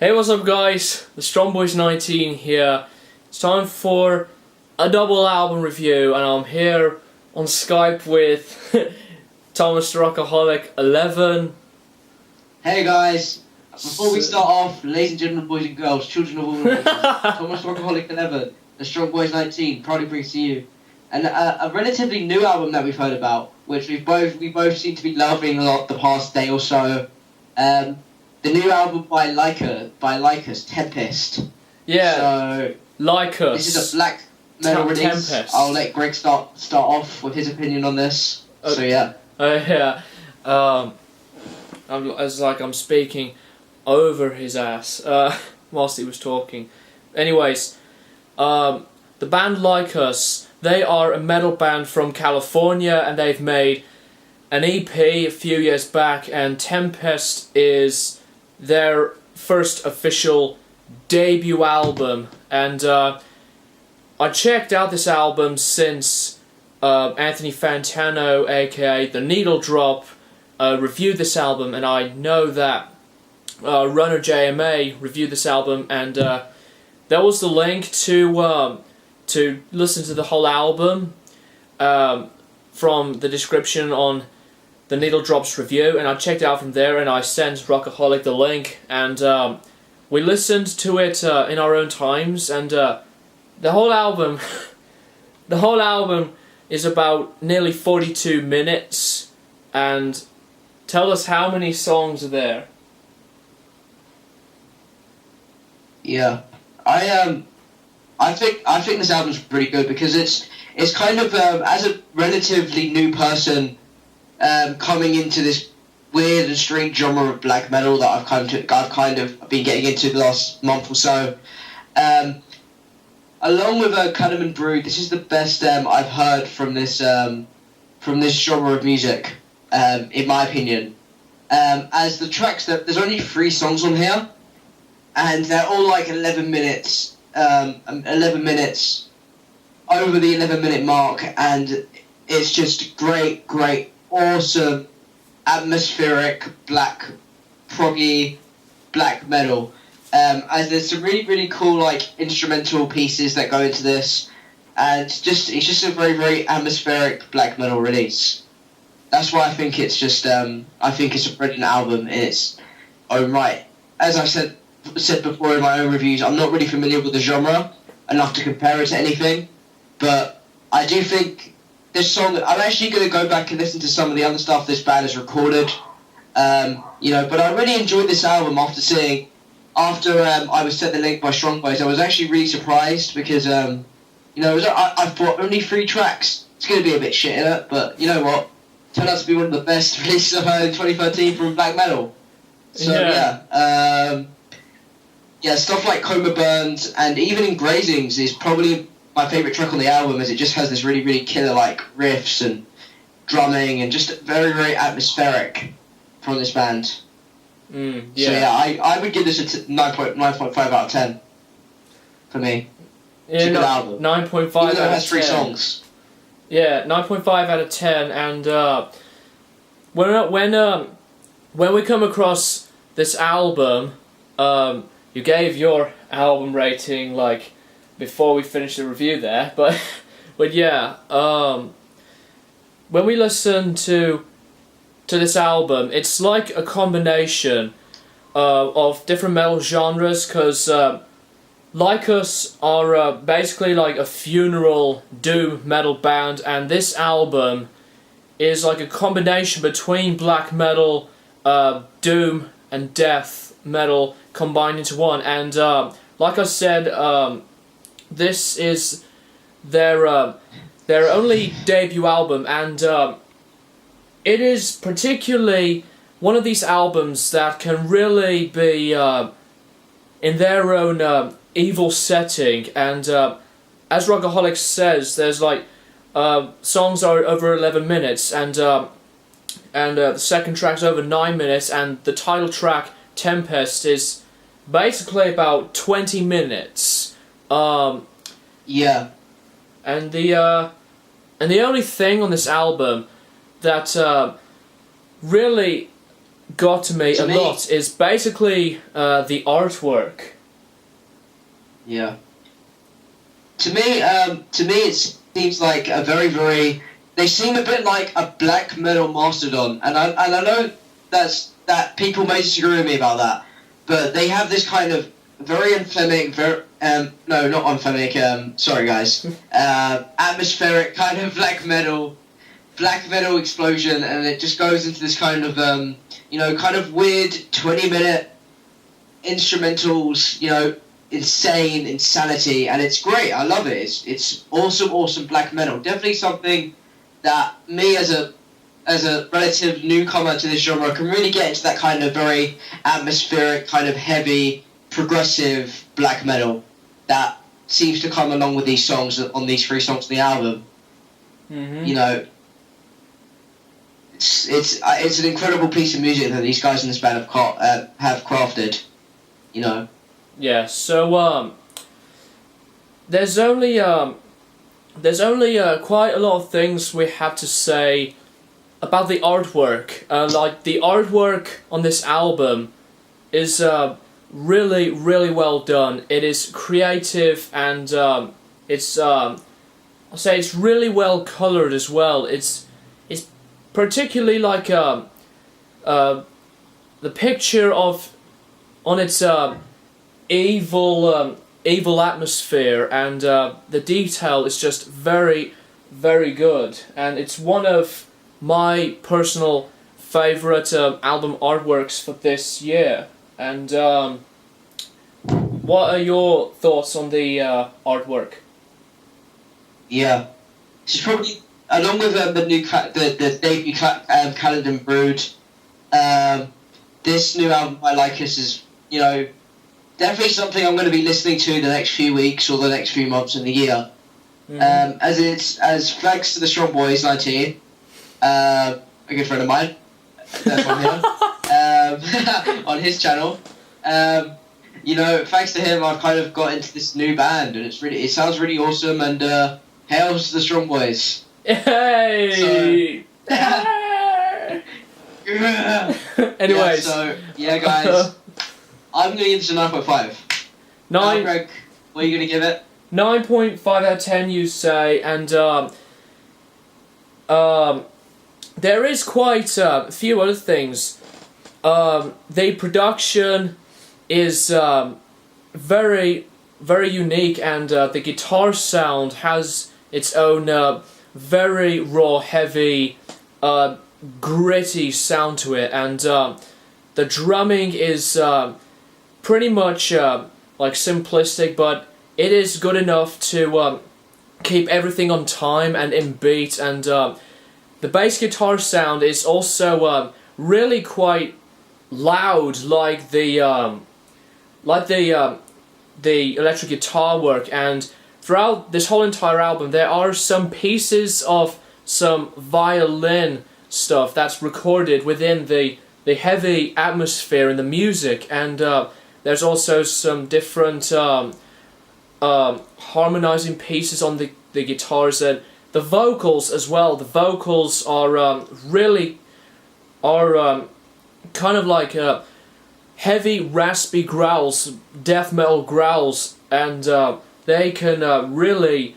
Hey, what's up guys? The StrongBoys19 here. It's time for a double album review and I'm here on Skype with ThomasDaRockaholic11. Hey guys, before we start off, ladies and gentlemen, boys and girls, children of all ages, ThomasDaRockaholic11, the StrongBoys19 proudly brings to you a relatively new album that we've heard about, which we both seem to be loving a lot the past day or so. The new album by Lycus Tempest. Yeah. So Lycus. this is a black metal release. Tempest. I'll let Greg start off with his opinion on this. So yeah. Yeah. I'm speaking over his ass whilst he was talking. Anyways, the band Lycus, they are a metal band from California and they've made an EP a few years back, and Tempest is their first official debut album. And I checked out this album since Anthony Fantano, aka The Needle Drop, reviewed this album, and I know that Runner JMA reviewed this album, and there was the link to listen to the whole album from the description on The Needle Drop's review, and I checked it out from there, and I sent Rockaholic the link, and we listened to it in our own times, and the whole album is about nearly 42 minutes, and tell us how many songs are there. Yeah, I think this album's pretty good because it's kind of as a relatively new person coming into this weird and strange genre of black metal that I've kind of been getting into the last month or so. Along with Cunham & Brood, this is the best I've heard from this genre of music, in my opinion. As the tracks, there's only 3 songs on here, and they're all like 11 minutes, 11 minutes over the 11-minute mark, and it's just great, awesome, atmospheric, black, proggy, black metal. As there's some really cool like instrumental pieces that go into this, and it's just a very atmospheric black metal release. That's why I think it's just a brilliant album in its own right. As I said before in my own reviews, I'm not really familiar with the genre enough to compare it to anything, but I do think this song, I'm actually going to go back and listen to some of the other stuff this band has recorded, but I really enjoyed this album after I was sent the link by StrongBoys. I was actually really surprised because, I thought only 3 tracks, it's going to be a bit shit in it, but you know what, it turned out to be one of the best releases I've heard in 2013 from black metal. So stuff like Coma Burns and even Engrazings is probably my favourite track on the album, as it just has this really killer like riffs and drumming and just very atmospheric from this band. So I would give this a 9.5 out of 10 for me. It's a good album. 9.5 even though it has 3 songs. Yeah, 9.5 out of 10, and when we come across this album, you gave your album rating like before we finished the review there, but yeah, when we listen to this album, it's like a combination of different metal genres, because Lycus are basically like a funeral doom metal band, and this album is like a combination between black metal, doom and death metal combined into one. And like I said, this is their only debut album, and it is particularly one of these albums that can really be in their own evil setting. And as Rockaholic says, there's like songs are over 11 minutes, and the second track's over 9 minutes, and the title track Tempest is basically about 20 minutes. Yeah. And the only thing on this album that really got to me a lot is basically the artwork. Yeah. To me, it seems like a very. They seem a bit like a black metal mastodon, and I know that people may disagree with me about that, but they have this kind of very anthemic, no, not anthemic. Sorry, guys. Atmospheric kind of black metal explosion, and it just goes into this kind of kind of weird 20-minute instrumentals, insane insanity, and it's great. I love it. It's awesome black metal. Definitely something that me as a relative newcomer to this genre can really get into, that kind of very atmospheric, kind of heavy, progressive black metal that seems to come along with these songs, on these 3 songs on the album. Mm-hmm. It's an incredible piece of music that these guys in this band have crafted. Yeah. So there's only quite a lot of things we have to say about the artwork. Like the artwork on this album is really well done. It is creative, and it's I'll say it's really well colored as well. It's particularly like the picture of on its evil atmosphere, and the detail is just very good, and it's one of my personal favorite album artworks for this year. And what are your thoughts on the artwork? Yeah, it's probably, along with the new the debut Calendar and Brood. This new album by Lycus is definitely something I'm going to be listening to the next few weeks or the next few months in the year. Mm-hmm. As thanks to the Strong Boys 19, a good friend of mine, that's on here, on his channel. Thanks to him, I've kind of got into this new band, and it sounds really awesome. And hails to the Strong Boys. Hey. So, Anyways, guys, I'm gonna give this a 9.5. 9. Greg, what are you gonna give it? 9.5 out of 10, you say, and there is quite a few other things. The production is very unique, and the guitar sound has its own very raw, heavy, gritty sound to it, and the drumming is pretty much like simplistic, but it is good enough to keep everything on time and in beat, and the bass guitar sound is also really quite loud, like the electric guitar work. And throughout this whole entire album, there are some pieces of some violin stuff that's recorded within the heavy atmosphere in the music, and there's also some different harmonizing pieces on the guitars, and the vocals as well. The vocals are kind of like heavy, raspy growls, death metal growls, and they can really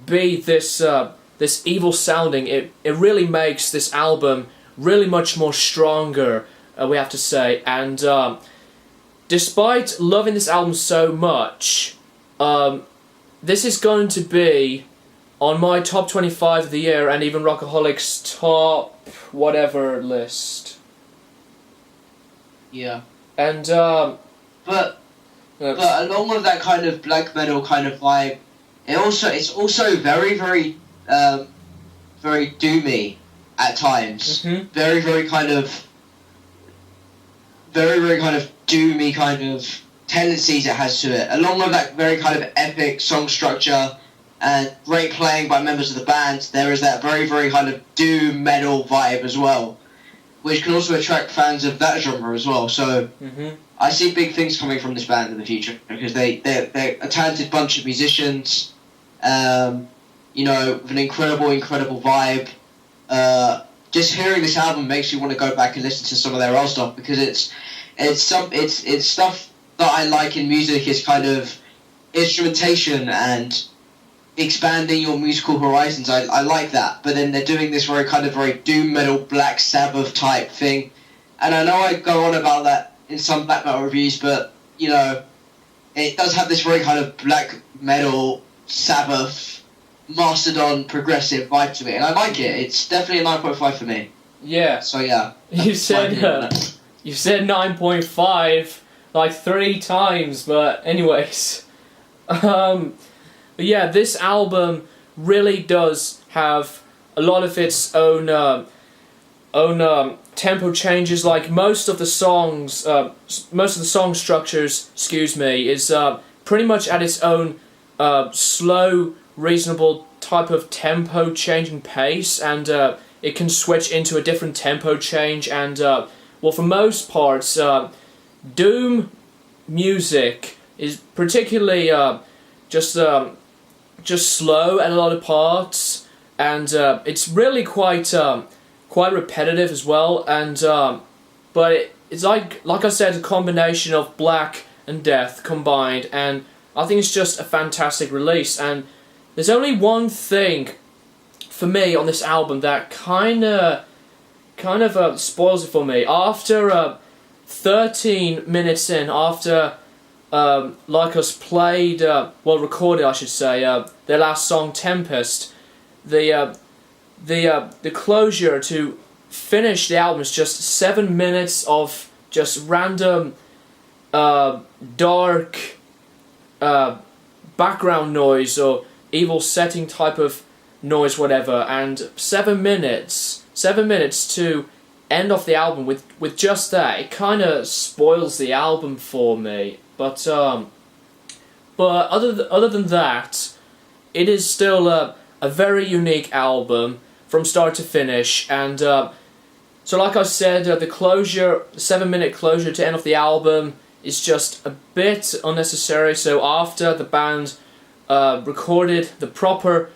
be this evil sounding. It really makes this album really much more stronger, we have to say. And despite loving this album so much, this is going to be on my top 25 of the year, and even Rockaholic's top whatever list. Yeah. And but along with that kind of black metal kind of vibe, it's also very doomy at times. Mm-hmm. Very kind of doomy kind of tendencies it has to it, along with that very kind of epic song structure and great playing by members of the band. There is that very kind of doom metal vibe as well, which can also attract fans of that genre as well. So I see big things coming from this band in the future, because they're a talented bunch of musicians, with an incredible vibe, just hearing this album makes you want to go back and listen to some of their old stuff, because it's stuff that I like in music. Is kind of instrumentation and expanding your musical horizons. I like that, but then they're doing this very doom metal, Black Sabbath type thing, and I know I go on about that in some black metal reviews, but you know, it does have this very kind of black metal, Sabbath, Mastodon, progressive vibe to it, and I like it. It's definitely a 9.5 for me. Yeah. So yeah. You said 9.5 like 3 times, but anyways. But yeah, this album really does have a lot of its own tempo changes. Like most of the songs, most of the song structures, is pretty much at its own slow, reasonable type of tempo changing pace, and it can switch into a different tempo change. And well, for most parts, doom music is particularly just slow at a lot of parts, and it's really quite repetitive as well. And but it's like I said, a combination of black and death combined, and I think it's just a fantastic release. And there's only one thing for me on this album that kind of spoils it for me. After 13 minutes in, after Lycus played, recorded, I should say, their last song, Tempest, the closure to finish the album is just 7 minutes of just random dark background noise or evil setting type of noise, whatever, and 7 minutes to end off the album with just that. It kind of spoils the album for me. But other than that, it is still a very unique album from start to finish. And so, like I said, the 7-minute closure to end off the album is just a bit unnecessary. So after the band recorded the proper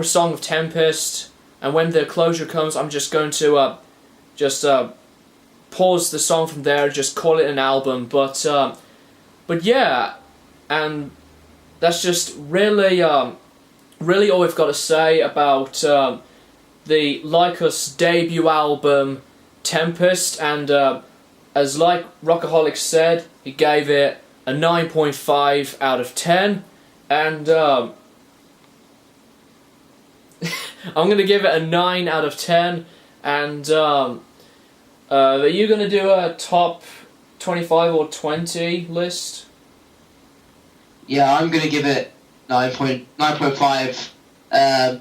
song of Tempest, and when the closure comes, I'm just going to pause the song from there, just call it an album. But yeah, and that's just really all we've got to say about the Lycus debut album, Tempest. And as like Rockaholic said, he gave it a 9.5 out of 10, and I'm going to give it a 9 out of 10. And are you going to do a top 25 or 20 list? Yeah, I'm going to give it 9.5.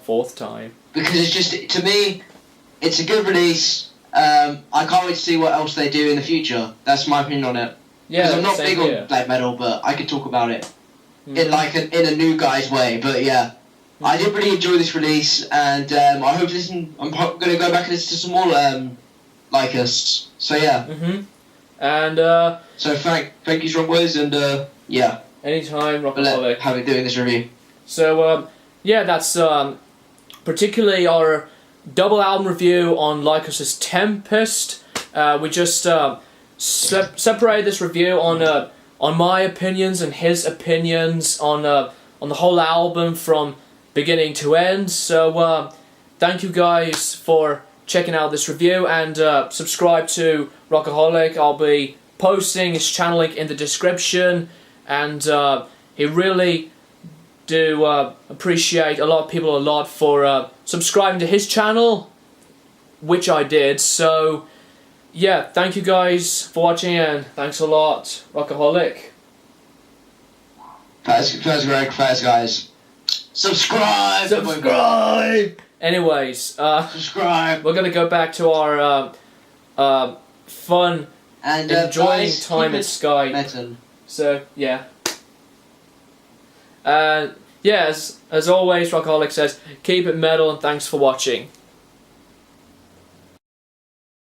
Fourth time. Because it's just, to me, it's a good release. I can't wait to see what else they do in the future. That's my opinion on it. Yeah, because I'm not big on black metal, but I could talk about it in a new guy's way. But yeah, I did really enjoy this release, and I hope to listen. I'm going to go back and listen to some more Lycus. So yeah. And so thank you, Strong Boys, and yeah. Anytime, Rockaholic. Having doing this review. So yeah, that's particularly our double album review on Lycus's Tempest. We just separated this review on my opinions and his opinions on the whole album from beginning to end. So thank you guys for checking out this review, and subscribe to Rockaholic. I'll be posting his channel link in the description, and he really do appreciate a lot of people for subscribing to his channel, which I did. So yeah, thank you guys for watching, and thanks a lot, Rockaholic. Thanks Greg, thanks guys. Subscribe! Anyways, subscribe. We're gonna go back to our fun and enjoying time at Sky. Metal. So yeah. Yeah, as always, Rockaholic says, keep it metal, and thanks for watching.